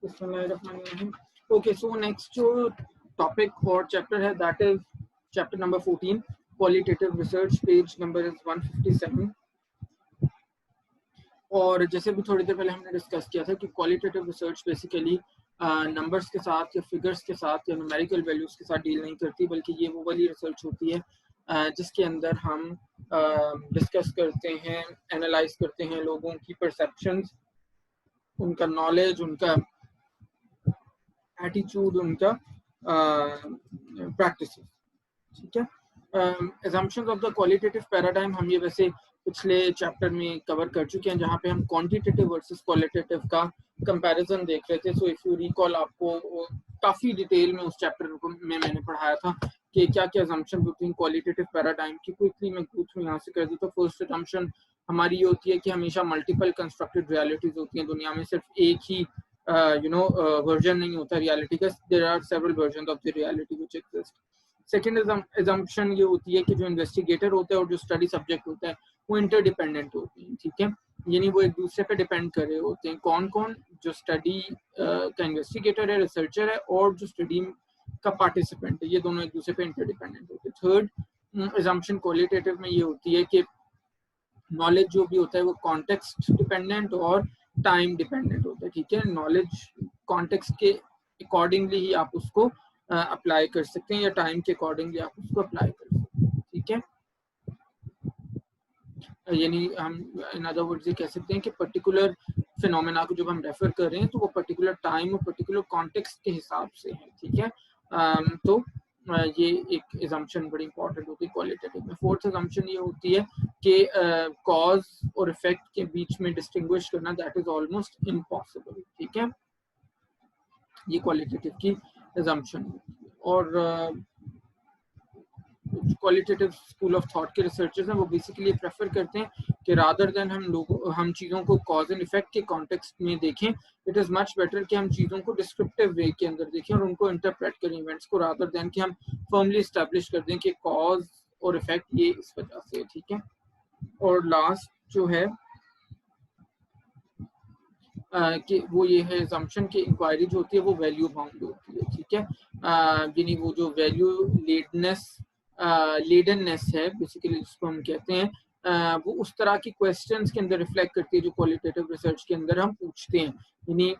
बिस्मिल्लाहिर्रहमानिर्रहीम। Okay, so next जो topic और चैप्टर है that is chapter number 14, qualitative research, page number is 157। और जैसे भी थोड़ी देर पहले हमने डिस्कस किया था कि क्वालिटेटिव रिसर्च बेसिकली नंबर्स के साथ या फिगर्स के साथ या न्यूमेरिकल वैल्यूज के साथ डील नहीं करती, बल्कि ये वो वाली रिसर्च होती है जिसके अंदर हम डिस्कस करते हैं, एनालाइज करते हैं लोगों की परसेप्शंस, उनका नॉलेज, उनका एटीट्यूड, उनका प्रैक्टिसेस। ठीक है, assumptions of the qualitative paradigm हम ये वैसे पिछले चैप्टर में कवर कर चुके हैं, जहाँ पे हम क्वांटिटेटिव वर्सेस क्वालिटेटिव का कंपैरिजन देख रहे थे। सो इफ यू रिकॉल, आपको काफी डिटेल में उस चैप्टर में मैंने पढ़ाया था कि क्या क्या assumptions होती हैं क्वालिटेटिव पैराडाइम की। क्विकली मैं गो थ्रू यहाँ से कर दूँ तो फर्स्ट assumption हमारी ये होती है कि हमेशा मल्टीपल कंस्ट्रक्टेड रियलिटीज होती हैं दुनिया में, सिर्फ एक ही वर्जन नहीं होता रियलिटी का, there are several versions of the reality which exist. Second assumption ये होती है कि जो इन्वेस्टिगेटर होता है और जो स्टडी सब्जेक्ट होता है वो इंटरडिपेंडेंट होते हैं। ठीक है, यानी वो एक दूसरे पे डिपेंड कर रहे होते हैं। कौन कौन? जो स्टडी का इन्वेस्टिगेटर है, रिसर्चर है, और जो स्टडी का पार्टिसिपेंट है, ये दोनों एक दूसरे पे इंटरडिपेंडेंट होते हैं। थर्ड assumption क्वालिटेटिव में ये होती है कि नॉलेज जो भी होता है वो कॉन्टेक्स्ट डिपेंडेंट और टाइम डिपेंडेंट होता है। ठीक है, नॉलेज कॉन्टेक्स्ट के अकॉर्डिंगली ही आप उसको अप्लाई कर सकते हैं या टाइम के अकॉर्डिंगली आप उसको अप्लाई कर सकते हैं। ठीक है, यानी हम इन अदर वर्ड्स ये कह सकते हैं कि पर्टिकुलर फिनोमेना को जब हम रेफर कर रहे हैं तो वो पर्टिकुलर टाइम और पर्टिकुलर कॉन्टेक्स्ट के हिसाब से है। ठीक है, तो ये एक assumption बड़ी इंपॉर्टेंट होती है क्वालिटेटिव में। फोर्थ assumption ये होती है कि कॉज और इफेक्ट के बीच में डिस्टिंग्विश करना दैट इज ऑलमोस्ट इम्पॉसिबल। ठीक है, ये क्वालिटेटिव की assumption होती है। और क्वालिटेटिव स्कूल ऑफ थॉट के रिसर्चर्स हैं वो बेसिकली प्रेफर करते हैं कि रादर देन हम चीज़ों को कॉज एंड इफेक्ट के कॉन्टेक्स्ट में देखें, इट इज़ मच बेटर कि हम चीज़ों को डिस्क्रिप्टिव वे के अंदर देखें और उनको इंटरप्रेट करें इवेंट्स को, रादर देन कि हम फर्मली इस्टेब्लिश कर दें कि कॉज और इफेक्ट ये इस वजह से। ठीक है, और लास्ट जो है कि वो ये है assumption कि इंक्वायरी जो होती है वो वैल्यू बाउंड होती है। ठीक है, यानी वो जो वैल्यू लेडननेस है बेसिकली जिसको हम कहते हैं, वो उस तरह की क्वेश्चंस के अंदर रिफ्लेक्ट करती है जो क्वालिटेटिव रिसर्च के अंदर हम पूछते हैं, यानी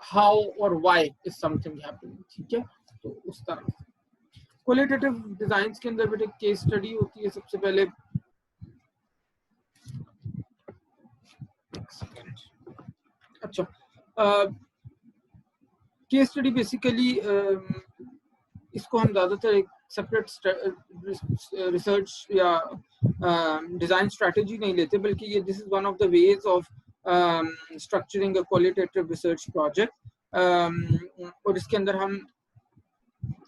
हाउ और व्हाई इज समथिंग हैपनिंग। ठीक है, तो उस तरह से क्वालिटेटिव डिजाइंस के अंदर बेटे केस स्टडी होती है सबसे पहले। अच्छा, केस स्टडी बेसिकली इसको हम ज़्यादातर एक सेपरेट रिसर्च या डिज़ाइन स्ट्रैटेजी नहीं लेते, बल्कि ये this is one of the ways of structuring a qualitative research project. और इसके अंदर हम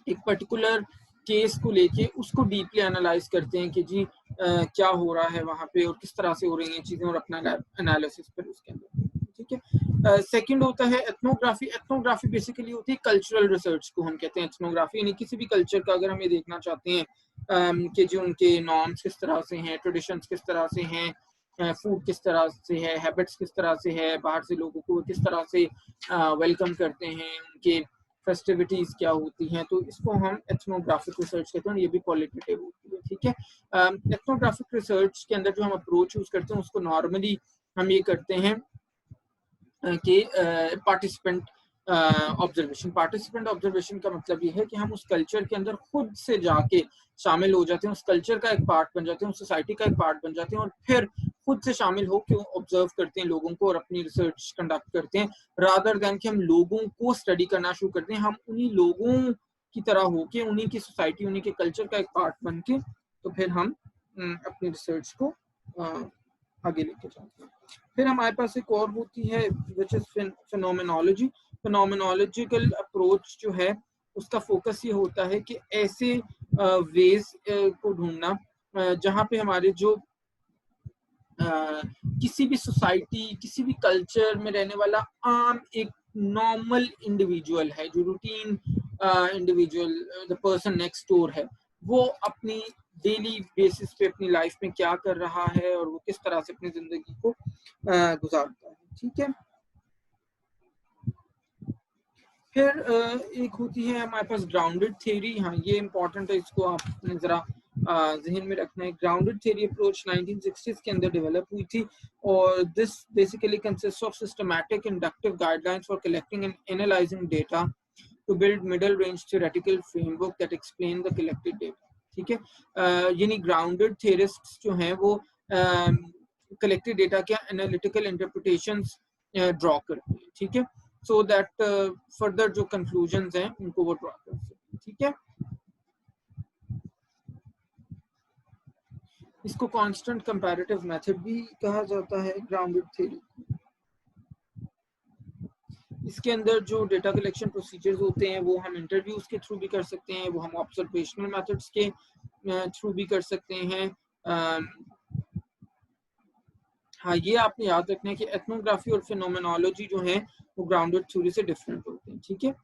एक पर्टिकुलर केस को लेके उसको डीपली एनालाइज करते हैं कि जी क्या हो रहा है वहाँ पे और किस तरह से हो रही हैं चीज़ें, और अपना एनालिसिस पर उसके अंदर। ठीक है, सेकंड होता है एथनोग्राफी। एथनोग्राफी बेसिकली होती है कल्चरल रिसर्च को हम कहते हैं एथनोग्राफी, यानी किसी भी कल्चर का अगर हम ये देखना चाहते हैं कि जो उनके नॉर्म्स किस तरह से हैं, ट्रेडिशंस किस तरह से हैं, फूड किस तरह से है, हैबिट्स किस तरह से है, बाहर से लोगों को किस तरह से वेलकम करते हैं, उनके फेस्टिविटीज क्या होती हैं, तो इसको हम एथनोग्राफिक रिसर्च कहते हैं, ये भी क्वालिटेटिव होती है। ठीक है, एथनोग्राफिक रिसर्च के अंदर जो हम अप्रोच यूज करते हैं उसको नॉर्मली हम ये करते हैं कि पार्टिसिपेंट ऑब्जर्वेशन का मतलब ये है कि हम उस कल्चर के अंदर खुद से जाके शामिल हो जाते हैं, उस कल्चर का एक पार्ट बन जाते हैं, उस सोसाइटी का एक पार्ट बन जाते हैं, और फिर खुद से शामिल होकर ऑब्जर्व करते हैं लोगों को और अपनी रिसर्च कंडक्ट करते हैं, रादर देन कि हम लोगों को स्टडी करना शुरू करते हैं। हम उन्हीं लोगों की तरह होके, उन्हीं की सोसाइटी, उन्हीं के कल्चर का एक पार्ट बन के, तो फिर हम अपनी रिसर्च को आगे लेके जाते हैं। फिर हमारे पास एक और होती है which is phenomenology. Phenomenological approach जो है उसका फोकस ये होता है कि ऐसे वेज को ढूंढना जहाँ पे हमारे जो किसी भी सोसाइटी, किसी भी कल्चर में रहने वाला आम एक नॉर्मल इंडिविजुअल है, जो routine individual, the person next door है, वो अपनी डेली बेसिस पे अपनी लाइफ में क्या कर रहा है और वो किस तरह से अपनी जिंदगी को गुजारता है। ठीक है, फिर एक होती है हमारे पास ग्राउंडेड थ्योरी। हाँ, ये इंपॉर्टेंट है, इसको आपने जरा जहन में रखना है। ग्राउंडेड थ्योरी अप्रोच 1960s के अंदर डेवलप हुई थी और this basically consist of systematic inductive guidelines for collecting and analysing data to build middle range theoretical framework that explain the collected data. ठीक है, यानी ग्राउंडेड थ्योरिस्ट्स जो हैं वो कलेक्टेड डेटा के एनालिटिकल इंटरप्रिटेशंस ड्रॉ करते हैं। ठीक है, सो दैट फर्दर जो कंक्लूजन्स हैं उनको वो ड्रॉ कर सकें। ठीक है, इसको कांस्टेंट कंपैरेटिव मेथड भी कहा जाता है ग्राउंडेड थ्योरी। इसके अंदर जो डेटा कलेक्शन प्रोसीजर्स होते हैं वो हम इंटरव्यूज के थ्रू भी कर सकते हैं, वो हम ऑब्जर्वेशनल मेथड्स के थ्रू भी कर सकते हैं। हाँ, ये आपने याद रखना है कि एथनोग्राफी और फिनोमेनोलॉजी जो है वो ग्राउंडेड थ्योरी से डिफरेंट होते हैं। ठीक है,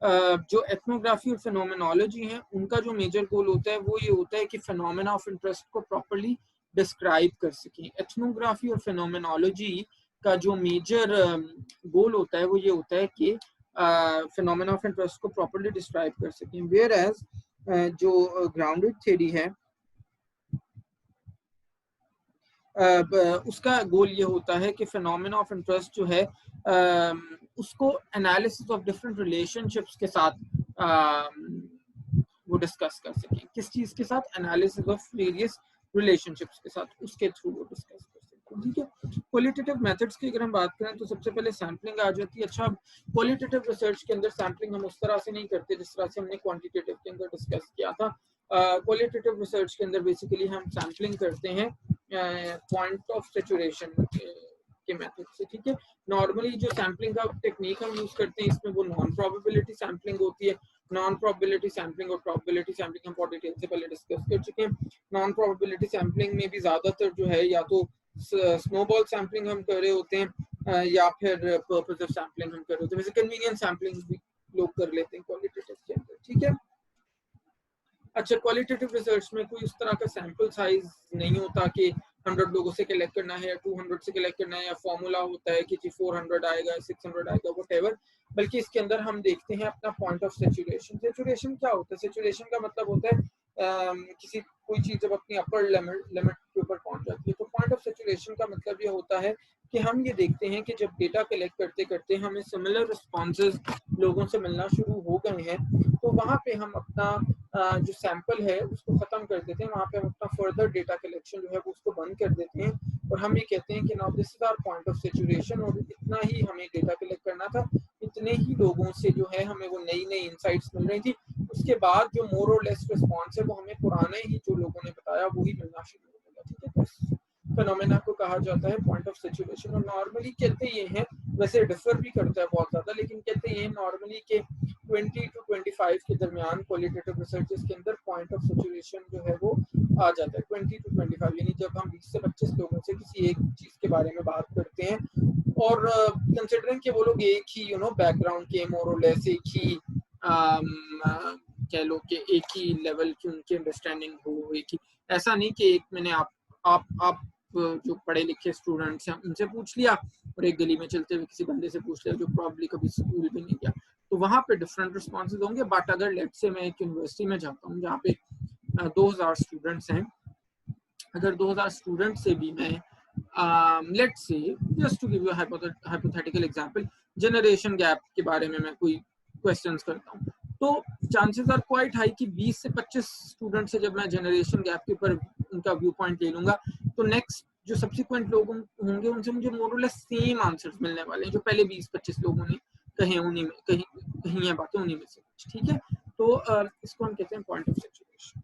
जो एथनोग्राफी और फिनोमेनोलॉजी है उनका जो मेजर गोल होता है वो ये होता है कि फिनोमेना ऑफ इंटरेस्ट को प्रॉपर्ली डिस्क्राइब कर सकें। एथनोग्राफी और फिनोमेनोलॉजी का जो मेजर गोल होता है वो ये होता है कि फिनोमेना ऑफ इंटरेस्ट को प्रॉपर्ली डिस्क्राइब कर सकें। वेयर एज जो ग्राउंडेड थ्योरी है उसका गोल ये होता है कि फिनोमेना ऑफ इंटरेस्ट जो है उसको एनालिसिस ऑफ डिफरेंट रिलेशनशिप्स के साथ वो डिस्कस कर सकें। किस चीज के साथ? एनालिसिस ऑफ वेरियस रिलेशनशिप्स के साथ, उसके थ्रू वो डिस्कस कर सकते हैं। ठीक है, क्वालिटेटिव मेथड्स की अगर हम बात करें तो सबसे पहले सैम्पलिंग आ जाती है। अच्छा, क्वालिटेटिव रिसर्च के अंदर सैम्पलिंग हम उस तरह से नहीं करते जिस तरह से हमने क्वांटिटेटिव के अंदर डिस्कस किया था। क्वालिटेटिव रिसर्च के अंदर बेसिकली हम सैम्पलिंग करते हैं पॉइंट ऑफ सैचुरेशन के मेथड से। ठीक है, नॉर्मली जो सैम्पलिंग का टेक्निक हम यूज करते हैं इसमें वो नॉन प्रोबेबिलिटी सैम्पलिंग होती है। नॉन प्रोबेबिलिटी सैम्पलिंग और प्रोबेबिलिटी सैम्पलिंग हम बहुत डिटेल से पहले डिस्कस कर चुके हैं। नॉन प्रोबेबिलिटी सैम्पलिंग में भी ज्यादातर जो है या तो स्नोबॉल सैम्पलिंग हम कर रहे होते हैं या फिर पर्पसिव सैम्पलिंग हम कर रहे होते हैं। वैसे कन्वीनियंट सैम्पलिंग भी लोग कर लेते हैं क्वालिटेटिव के अंदर। ठीक है, अच्छा, क्वालिटेटिव रिसर्च में कोई उस तरह का सैंपल साइज नहीं होता कि 100 लोगों से कलेक्ट करना है या 200 से कलेक्ट करना है, या फॉर्मूला होता है कि 400 आएगा 600 आएगा व्हाटएवर। बल्कि इसके अंदर हम देखते हैं अपना पॉइंट ऑफ सैचुरेशन। सैचुरेशन क्या होता है? सैचुरेशन का मतलब होता है किसी कोई चीज जब अपनी अपर लिमिट के ऊपर पहुंच जाती है। तो पॉइंट ऑफ सैचुरेशन का मतलब ये होता है कि हम ये देखते हैं कि जब डेटा कलेक्ट करते करते हमें सिमिलर रिस्पॉन्सेज लोगों से मिलना शुरू हो गए हैं तो वहां पे हम अपना जो सैंपल है उसको खत्म कर देते हैं। वहां पे हम अपना फर्दर डेटा कलेक्शन जो है वो उसको बंद कर देते हैं और हम ये कहते हैं कि now this is our point of saturation और इतना ही हमें डेटा कलेक्ट करना था, इतने ही लोगों से जो है हमें वो नई नई इंसाइट्स मिल रही थी। उसके बाद जो मोर और लेस रिस्पॉन्स है वो हमें पुराने ही जो लोगों ने बताया वही मिलना शुरू हो गया। ठीक है, तो फिनोमेना को कहा जाता है पॉइंट ऑफ सैचुरेशन। और नॉर्मली कहते ये हैं, वैसे डिफर भी करता है बहुत ज्यादा, लेकिन कहते ये नॉर्मली के 20 to 25 के दरमियान क्वालिटेटिव रिसर्चेस के अंदर पॉइंट ऑफ सैचुरेशन जो है वो आ जाता है 20 to 25। यानी जब हम 20 से 25 लोगों से किसी एक चीज के बारे में बात करते हैं और कंसिडरिंग कि वो लोग एक ही बैकग्राउंड के मोर और लेस एक ही कह लो कि एक ही लेवल की उनकी अंडरस्टैंडिंग हो, एक ही, ऐसा नहीं कि एक मैंने आप जो पढ़े लिखे स्टूडेंट्स हैं उनसे पूछ लिया और एक गली में चलते हुए किसी बंदे से पूछ लिया जो प्रॉब्ली कभी स्कूल भी नहीं गया, तो वहां पे डिफरेंट रिस्पॉन्सेज होंगे। बट अगर लेट से मैं एक यूनिवर्सिटी में जाता हूँ जहाँ पे 2000 स्टूडेंट्स हैं, अगर 2000 स्टूडेंट से भी मैं let's say just to give you hypothetical example generation gap के बारे में मैं कोई क्वेश्चंस करता हूँ, तो चांसेस आर क्वाइट हाई कि 20 से 25 स्टूडेंट से जब मैं जनरेशन गैप के ऊपर उनका व्यू पॉइंट ले लूंगा तो नेक्स्ट जो सब्सिक्वेंट लोग होंगे उनसे मुझे मोर और लेस सेम आंसर्स मिलने वाले हैं जो पहले 20-25 लोगों ने कहे, उन्हीं में कहीं बातें उन्हीं में से। ठीक है, तो इसको हम कहते हैं point of saturation.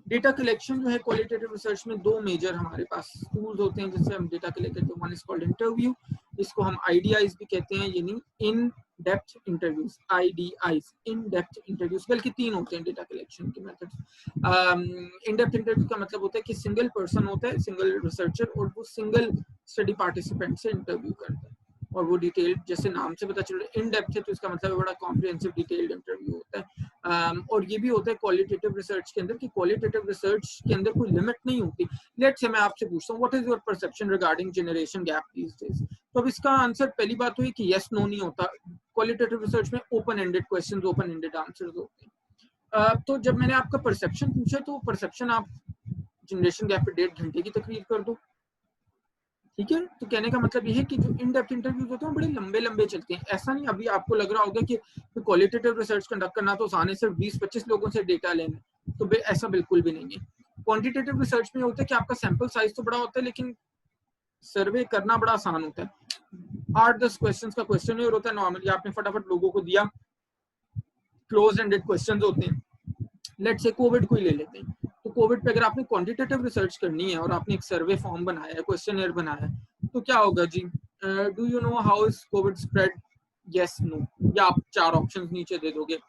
Data collection जो है क्वालिटेटिव रिसर्च में दो मेजर हमारे पास टूल्स होते हैं जिससे हम डेटा कलेक्ट करते हैं। वन इज कॉल्ड इंटरव्यू, इसको हम आईडीआईज भी कहते हैं, यानी in depth interviews, IDIs in depth interviews. बल्कि 3 होते हैं डेटा कलेक्शन के मेथड्स। इन डेप्थ इंटरव्यू का मतलब होता है कि सिंगल पर्सन होता है, सिंगल रिसर्चर, और वो सिंगल स्टडी पार्टिसिपेंट से इंटरव्यू करता है और वो डिटेल्ड, जैसे नाम से पता चल रहा है इन डेप्थ है तो इसका मतलब बड़ा कॉम्प्रिहेंसिव डिटेल्ड इंटरव्यू होता है। और ये भी होता है क्वालिटेटिव रिसर्च के अंदर कि क्वालिटेटिव रिसर्च के अंदर कोई लिमिट नहीं होती। लेट्स से मैं आपसे पूछता हूँ what is your perception regarding generation gap these days, तो अब इसका आंसर पहली बात हुई कि यस नो नहीं होता। क्वालिटेटिव रिसर्च में open ended questions, open ended answers होते हैं। तो जब मैंने आपका परसेप्शन पूछा तो परसेप्शन आप जनरेशन गैप पे 1.5 घंटे की तकरीर कर दो, ठीक है। तो कहने का मतलब ये है कि जो इन डेप्थ इंटरव्यूज होते हैं बड़े लंबे लंबे चलते हैं। ऐसा नहीं अभी आपको लग रहा होगा कि क्वालिटेटिव रिसर्च कंडक्ट करना तो आसान है, सिर्फ 20-25 लोगों से डेटा लेना, तो ऐसा बिल्कुल भी नहीं है। क्वांटिटेटिव रिसर्च में होता है कि आपका सैंपल साइज तो बड़ा होता है लेकिन सर्वे करना बड़ा आसान होता है। 8-10 क्वेश्चन का क्वेश्चन होता है नॉर्मली, आपने फटाफट लोगों को दिया, क्लोज एंडेड क्वेश्चन होते हैं। लेट्स से कोविड को ही ले लेते हैं, तो कोविड पे अगर आपने क्वांटिटेटिव रिसर्च करनी है और आपने एक सर्वे फॉर्म बनाया है, क्वेश्चनएयर बनाया है, तो क्या होगा जी, do you know how is COVID spread, yes no, या आप 4 ऑप्शंस नीचे दे दोगे।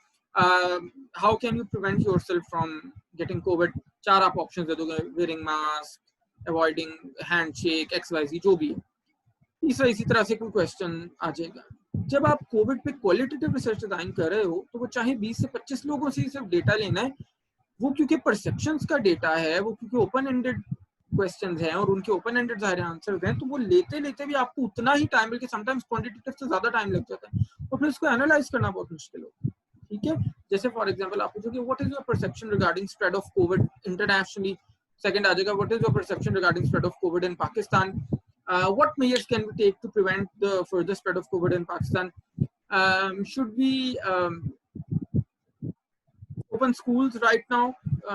How can you prevent yourself from getting COVID, 4 आप ऑप्शंस दे दोगे, wearing mask, avoiding handshake, XYZ जो भी है। तीसरा इसी तरह से कोई क्वेश्चन आ जाएगा। जब आप कोविड पे क्वालिटेटिव रिसर्च डिजाइन कर रहे हो तो वो चाहे 20 से 25 लोगों से ही सिर्फ डेटा लेना है, वो क्योंकि परसेप्शंस का डेटा है, वो क्योंकि ओपन एंडेड क्वेश्चंस हैं और उनके ओपन एंडेड सारे आंसर्स हैं, तो वो लेते लेते भी आपको उतना ही टाइम, बल्कि समटाइम्स क्वांटिटेटिव से ज्यादा टाइम लग जाता है, और फिर उसको एनालाइज करना बहुत मुश्किल होता है, ठीक है। जैसे फॉर एग्जांपल आप पूछोगे what is your perception regarding spread of COVID internationally, second आ जाएगा what is your perception regarding spread of COVID in Pakistan, what measures can we take to prevent the further spread of COVID in Pakistan, should we open schools right now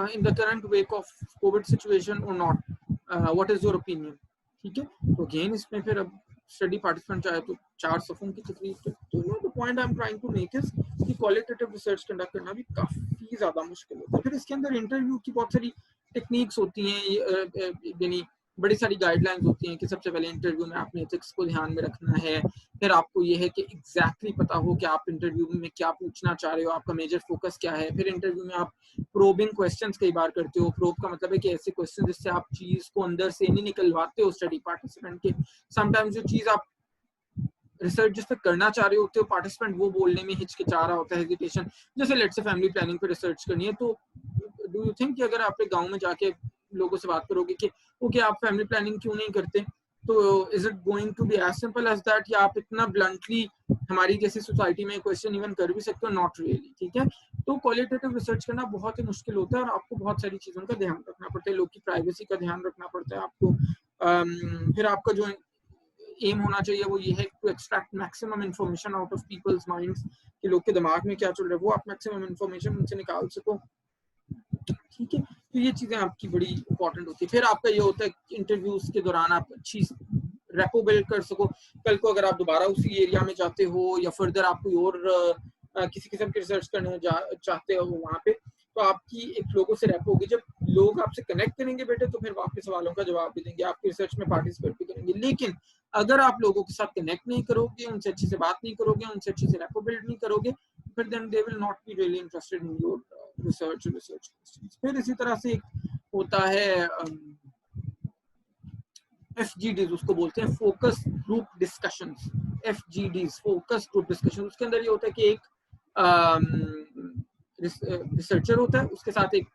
in the current wake of COVID situation or not, what is your opinion, ठीक है। तो again इसमें फिर अब study participant चाहे तो 4 सफ़ों की तकरीर, तो no the point I am trying to make is कि क्वालिटेटिव रिसर्च कंडक्ट करना भी काफ़ी ज़्यादा मुश्किल होता है। फिर इसके अंदर इंटरव्यू की बहुत सारी टेक्निक्स होती हैं, यानी बड़ी सारी गाइडलाइंस होती हैं कि सबसे पहले इंटरव्यू में आपने एथिक्स को ध्यान में रखना है, फिर आपको ये है कि एग्जैक्टली पता हो कि आप इंटरव्यू में क्या पूछना चाह रहे हो, आपका मेजर फोकस क्या है। फिर इंटरव्यू में आप प्रोबिंग क्वेश्चंस कई बार करते हो, प्रोब का मतलब है कि ऐसे क्वेश्चन जिससे आप चीज को अंदर से नहीं निकलवाते हो स्टडी पार्टिसिपेंट के। समटाइम्स जो चीज आप रिसर्च जिस पे करना चाह रहे होते हो, पार्टिसिपेंट वो बोलने में हिचकिचा रहा होता है, हेजिटेशन, जैसे लेट्स से फैमिली प्लानिंग पे रिसर्च करनी है, तो डू यू थिंक कि अगर आप गांव में जाके लोगों से बात करोगे कि ओके आप फैमिली प्लानिंग क्यों नहीं करते, तो is it going to be as simple as that, या आप इतना ब्लंटली हमारी जैसी सोसाइटी में क्वेश्चन इवन कर भी सकते हो, नॉट रियली, ठीक है। तो क्वालिटेटिव रिसर्च करना बहुत ही मुश्किल होता है और आपको बहुत सारी चीजों का ध्यान रखना पड़ता है, लोग की प्राइवेसी का ध्यान रखना पड़ता है आपको। फिर आपका जो एम होना चाहिए वो ये है to extract maximum information out of people's minds, कि लोग के दिमाग में क्या चल रहा है वो आप मैक्सिमम इन्फॉर्मेशन उनसे निकाल सको, ठीक है। तो ये चीजें आपकी बड़ी इंपॉर्टेंट होती है। फिर आपका ये होता है इंटरव्यूज के दौरान आप अच्छी रेपो बिल्ड कर सको, कल को अगर आप दोबारा उसी एरिया में जाते हो या फर्दर आप कोई और किसी किस्म की रिसर्च करने चाहते हो वहाँ पे, तो आपकी एक लोगों से रेपो होगी। जब लोग आपसे कनेक्ट करेंगे बेटे तो फिर आपके सवालों का जवाब भी देंगे, आपकी रिसर्च में पार्टिसिपेट भी करेंगे। लेकिन अगर आप लोगों के साथ कनेक्ट नहीं करोगे, उनसे अच्छे से बात नहीं करोगे, उनसे अच्छे से रेपो बिल्ड नहीं करोगे, फिर then they will not be really interested in your research questions. फिर इसी तरह से होता है FGDs, उसको बोलते हैं focus group discussions, FGDs focus group discussion. उसके अंदर ये होता है कि एक रिसर्चर होता है, उसके साथ एक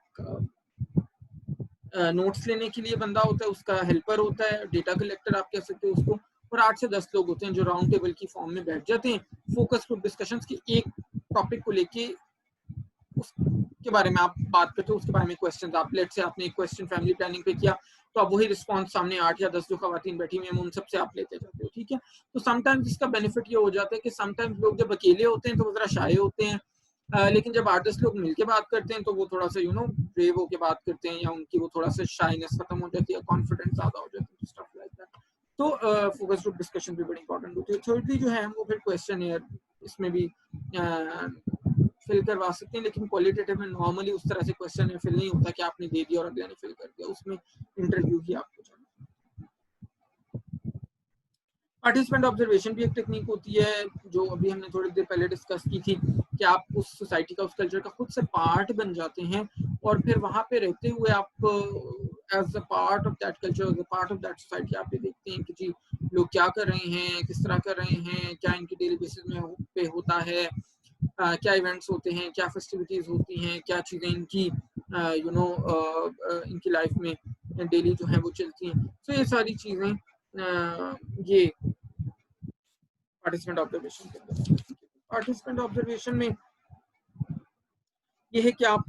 नोट्स लेने के लिए बंदा होता है, उसका हेल्पर होता है, डेटा कलेक्टर आप कह सकते हो उसको, और 8 से 10 लोग होते हैं जो राउंड टेबल की फॉर्म में बैठ जाते हैं फोकस ग्रुप डिस्कशंस की, एक टॉपिक को लेके उसके बारे में आप बात करते हो, उसके बारे में क्वेश्चन आप, लेट से आपने एक क्वेश्चन फैमिली प्लानिंग पे किया तो आप वही रिस्पांस सामने 8 या 10 जो खवातीन बैठी हुई हैं उन सबसे आप लेते जाते हो, ठीक है। तो समटाइम्स इसका बेनिफिट ये हो जाता है कि समटाइम्स लोग जब अकेले होते हैं तो वो जरा शाये होते हैं, लेकिन जब 8-10 लोग मिलके बात करते हैं तो वो थोड़ा सा ब्रेव होके बात करते हैं, या उनकी वो थोड़ा सा शाइनेस खत्म हो जाती है, कॉन्फिडेंस ज्यादा हो जाती है, स्टफ लाइक दैट। तो फोकस ग्रुप डिस्कशन भी बड़ी इंपॉर्टेंट होती है। थर्डली जो है वो फिर क्वेश्चनएयर, इसमें भी फिल करवा सकते हैं, लेकिन क्वालिटेटिव में नॉर्मली उस तरह से क्वेश्चन फिल नहीं होता कि आपने दे दिया और अगले ने फिल कर दिया, उसमें इंटरव्यू ही आपको जाना। पार्टिसिपेंट ऑब्जर्वेशन भी एक टेक्निक होती है जो अभी हमने थोड़ी देर पहले डिस्कस की थी, कि आप उस सोसाइटी का, उस कल्चर का खुद से पार्ट बन जाते हैं और फिर वहां पे रहते हुए आप as a part of that culture, as a part of that society आप ये देखते हैं कि जी लोग क्या कर रहे हैं, किस तरह कर रहे हैं, क्या इनकी डेली बेसिस में पे होता है, क्या इवेंट्स होते हैं, क्या फेस्टिविटीज होती हैं, क्या चीज़ें इनकी इनकी लाइफ में डेली जो है वो चलती हैं। तो ये सारी चीज़ें ये पार्टिसिपेंट ऑब्जर्वेशन के अंदर। पार्टिसिपेंट ऑब्जर्वेशन में ये है कि आप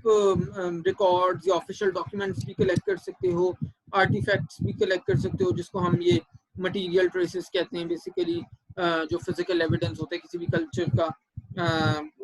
रिकॉर्ड्स या ऑफिशियल डॉक्यूमेंट्स भी कलेक्ट कर सकते हो, आर्टिफैक्ट्स भी कलेक्ट कर सकते हो, जिसको हम ये मटेरियल ट्रेसेस कहते हैं बेसिकली, जो फिजिकल एविडेंस होता है किसी भी कल्चर का,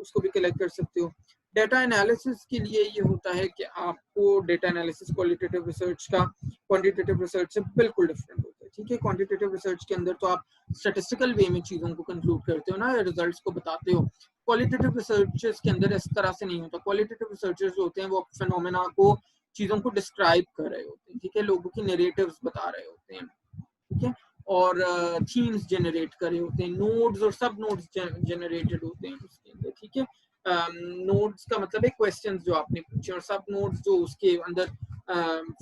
उसको भी कलेक्ट कर सकते हो। डेटा एनालिसिस के लिए ये होता है कि आपको डेटा एनालिसिस क्वालिटेटिव रिसर्च का क्वांटिटेटिव रिसर्च से बिल्कुल डिफरेंट होता है, ठीक है। क्वांटिटेटिव रिसर्च के अंदर तो आप स्टैटिस्टिकल वे में चीज़ों को कंक्लूड करते हो ना, रिजल्ट्स को बताते हो। क्वालिटेटिव रिसर्चर्स के अंदर इस तरह से नहीं होता। क्वालिटेटिव रिसर्चर्स जो होते हैं वो फिनोमेना को, चीज़ों को डिस्क्राइब कर रहे होते हैं, ठीक है, लोगों की नैरेटिव्स बता रहे होते हैं, ठीक है, और थीम्स जनरेट कर रहे होते हैं, नोड्स और सब नोड्स जनरेटेड होते हैं उसके अंदर, ठीक है। नोड्स का मतलब है क्वेश्चंस जो आपने पूछे, और सब नोड्स जो उसके अंदर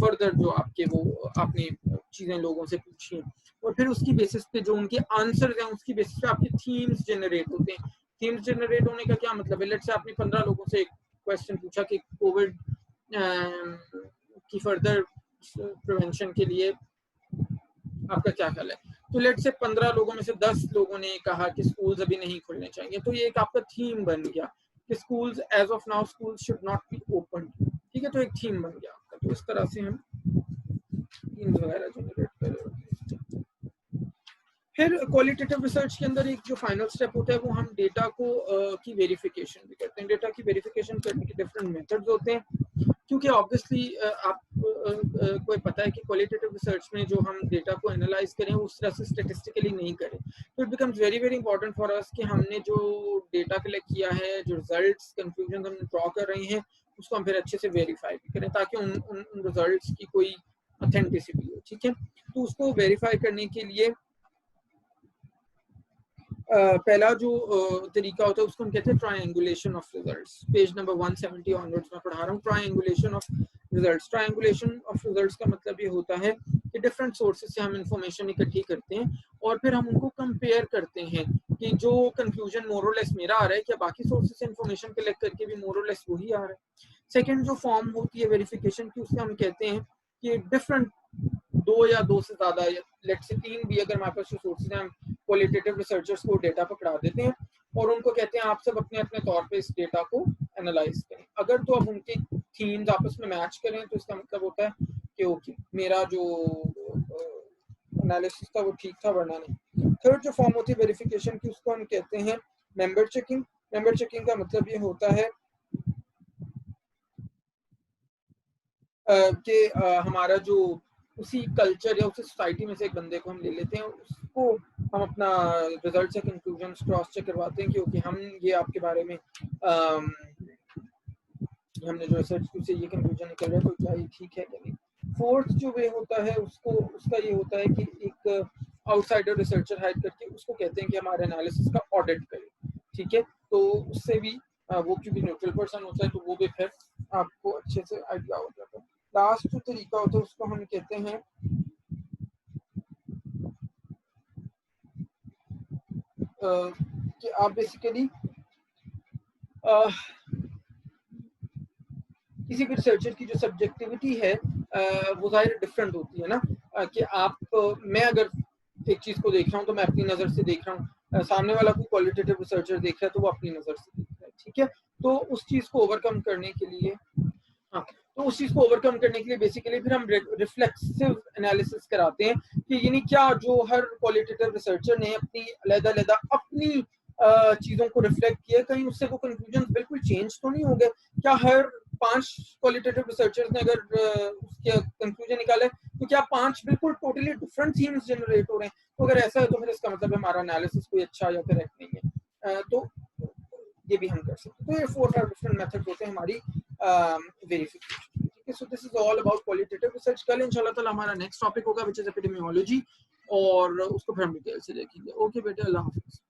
फर्दर जो आपके वो आपने चीजें लोगों से पूछी हैं, और फिर उसकी बेसिस पे जो उनके आंसर हैं उसकी बेसिस पे आपके थीम्स जनरेट होते हैं। थीम्स जनरेट होने का क्या मतलब है? लेट्स से आपने 15 लोगों से एक क्वेश्चन पूछा कि कोविड की फर्दर प्रिवेंशन के लिए आपका क्या ख्याल है, तो लेट से 15 लोगों में से 10 लोगों ने कहा कि स्कूल्स अभी नहीं खुलने चाहिए, तो ये एक आपका थीम बन गया कि schools as of now schools should not be open, ठीक है, तो एक थीम बन गया आपका। तो इस तरह से हम थीम्स वगैरह जनरेट कर रहे होते हैं। फिर क्वालिटेटिव रिसर्च के अंदर एक जो फाइनल स्टेप होता है वो हम डेटा को की वेरिफिकेशन भी करते हैं। डेटा की वेरिफिकेशन करने के डिफरेंट मेथड्स होते हैं, क्योंकि ऑब्वियसली आप कोई पता है कि क्वालिटेटिव रिसर्च में जो हम डेटा को एनालाइज करें उस तरह से स्टेटिस्टिकली नहीं करें, तो it becomes very very important for us कि हमने जो डेटा कलेक्ट किया है, जो रिजल्ट्स कंक्लूजन हम ड्रॉ कर रहे हैं, उसको हम फिर अच्छे से वेरीफाई भी करें ताकि उन रिजल्ट्स की कोई ऑथेंटिसिटी हो, ठीक है। तो उसको वेरीफाई करने के लिए पहला जो तरीका होता है उसको हम कहते हैं triangulation of results. Page number 170 onwards में पढ़ा रहा हूँ, triangulation of results. Triangulation of results का मतलब ये होता है कि डिफरेंट सोर्सेज से हम इंफॉर्मेशन इकट्ठी करते हैं और फिर हम उनको कंपेयर करते हैं कि जो कंक्लूजन मोरलेस मेरा आ रहा है क्या बाकी सोर्सेज से इंफॉर्मेशन कलेक्ट करके भी मोरलेस वही आ रहा है। सेकेंड जो फॉर्म होती है वेरिफिकेशन की, उससे हम कहते हैं कि डिफरेंट दो या दो से ज्यादा, लेट्स से 3 भी अगर हमारे पास सोर्सेज हैं, क्वालिटेटिव रिसर्चर्स को डेटा पकड़ा देते हैं और उनको कहते हैं आप सब अपने अपने तौर पे इस डेटा को एनालाइज करें। अगर तो अब उनके थीम्स आपस में मैच करें तो इसका मतलब होता है कि ओके मेरा जो एनालिसिस था वो ठीक था, वरना नहीं। थर्ड जो फॉर्म होती है वेरिफिकेशन की, उसको हम कहते हैं मेंबर चेकिंग। मेंबर चेकिंग का मतलब ये होता है कि हमारा जो उसी कल्चर या उसी सोसाइटी में से एक बंदे को हम ले लेते हैं, उसको हम अपना रिजल्ट से कंक्लूजन क्रॉस चेक करवाते हैं कि ओके हम ये आपके बारे में हमने जो रिसर्च की उससे ये कंक्लूजन निकल रहा है, तो क्या ये ठीक है या नहीं। फोर्थ जो वे होता है उसको उसका ये होता है कि एक आउटसाइडर रिसर्चर हायर करके उसको कहते हैं कि हमारे एनालिसिस का ऑडिट करे, ठीक है। तो उससे भी वो क्योंकि न्यूट्रल पर्सन होता है तो वो भी फिर आपको अच्छे से आइडिया हो जाता है। लास्ट जो तरीका होता है उसको हम कहते हैं कि आप बेसिकली किसी भी रिसर्चर की जो सब्जेक्टिविटी है वो जाहिर डिफरेंट होती है ना, कि आप मैं अगर एक चीज को देख रहा हूँ तो मैं अपनी नजर से देख रहा हूँ, सामने वाला कोई क्वालिटेटिव रिसर्चर देख रहा है तो वो अपनी नजर से देख रहा है, ठीक है। तो उस चीज को ओवरकम करने के लिए हाँ, तो उस चीज को ओवरकम करने के लिए बेसिकली फिर हम रिफ्लेक्सिव एनालिसिस कराते हैं कि यानी क्या जो हर क्वालिटेटिव रिसर्चर ने अपनी अलग-अलग अपनी चीजों को रिफ्लेक्ट किया, कहीं उससे वो कंक्लूजन बिल्कुल चेंज तो नहीं हो गए। क्या हर 5 क्वालिटेटिव रिसर्चर्स ने अगर उसके कंक्लूजन निकाले तो क्या 5 बिल्कुल टोटली डिफरेंट थीम्स जनरेट हो रहे हैं? तो अगर ऐसा है तो फिर इसका मतलब हमारा एनालिसिस कोई अच्छा या करेक्ट नहीं है। तो ये भी हम कर सकते हैं। तो ये 4 डिफरेंट मेथड्स होते हैं हमारी वेरिफिकेशन, ठीक है। So this is all about qualitative research. कल इंशाल्लाह ताला हमारा नेक्स्ट टॉपिक होगा व्हिच इज एपिडेमियोलॉजी, और उसको फिर हम डिटेल से देखेंगे। ओके बेटे, अल्लाह हाफिज।